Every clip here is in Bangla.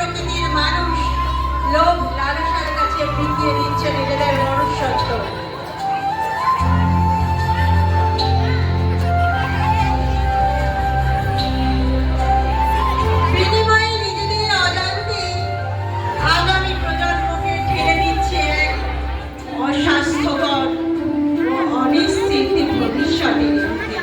প্রকৃতির মানুষ লোভ লালসার কাছে বিকিয়ে দিচ্ছে নিজেদের মনুষ্যত্ব। বিনিময়ে নিজেদের অজান্তে আগামী প্রজন্মকে ঠেলে দিচ্ছে এক অস্বাস্থ্যকর ও অনিশ্চিত ভবিষ্যতের দিকে।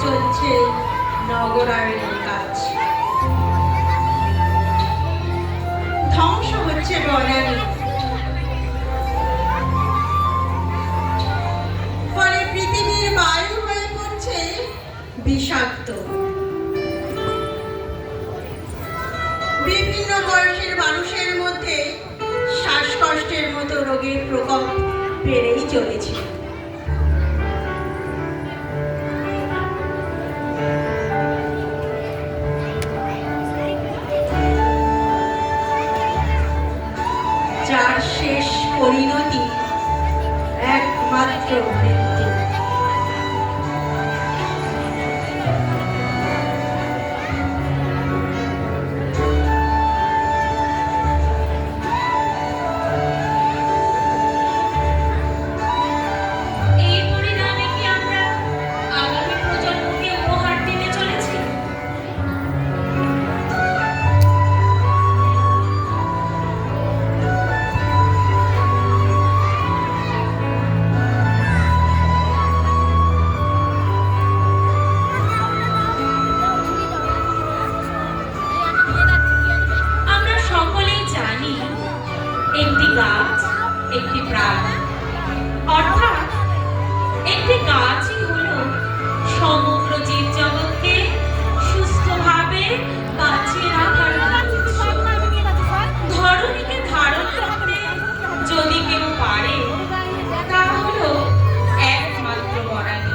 চলছে নগরায়নের কাজ, ধ্বংস হচ্ছে বনানী। ফলে পৃথিবীর বায়ু হয়ে পড়ছে বিষাক্ত। বিভিন্ন বয়সের মানুষের মধ্যে শ্বাসকষ্টের মতো রোগের প্রকোপ বেড়েই চলেছে। যার শেষ পরিণতি একমাত্র মৃত্যু। একটি গাছ, একটি প্রাণ, অর্থাৎ একটি গাছই হলো সমগ্র জীবজগৎকে সুস্থভাবে বাঁচিয়ে রাখার ধরণীকে ধারণ করতে যদি কেউ পারে তা হলো একমাত্র বনানী।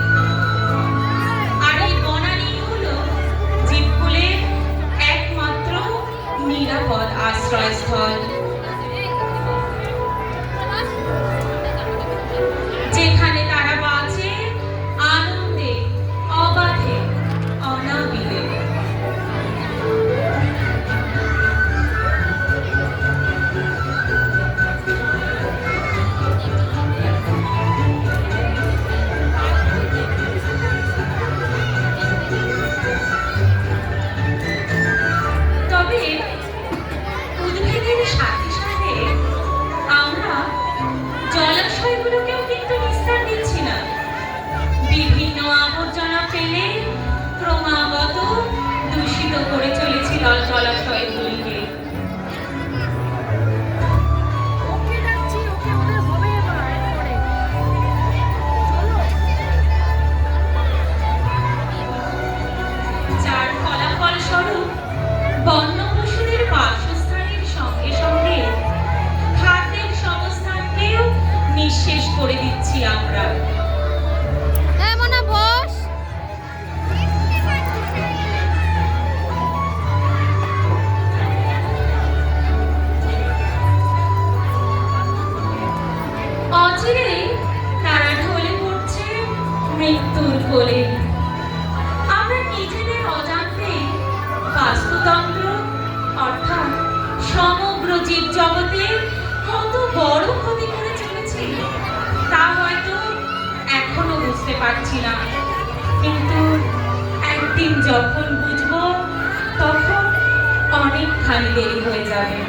আর এই বনানী হলো জীবকুলের একমাত্র নিরাপদ আশ্রয়স্থল, যেখানে তারা বাঁচে আনন্দে, অবাধে, অনাবিলে। তবে উদ্ভিদের সাথে সাথে আমরা জলাশয়গুলোকেও কিন্তু নিস্তার দিচ্ছি না। বিভিন্ন আবর্জনা ফেলে ক্রমাগত দূষিত করে চলেছি জলাশয়গুলিকে। যার ফলাফল স্বরূপ বন্য পশুদের বাসস্থানের সঙ্গে সঙ্গে খাদ্যের সংস্থানকেও নিঃশেষ করে দিচ্ছি আমরা। অচিরে তারা ঢলে পড়ছে মৃত্যুর কোলে। আমরা নিজেদের অজান্তে বাস্তুতন্ত্র অর্থাৎ সমগ্র জীবজগতের কত বড় ক্ষতি করে চলেছি তা হয়তো যখন বুঝবো তখন অনেকখানি দেরি হয়ে যাবে।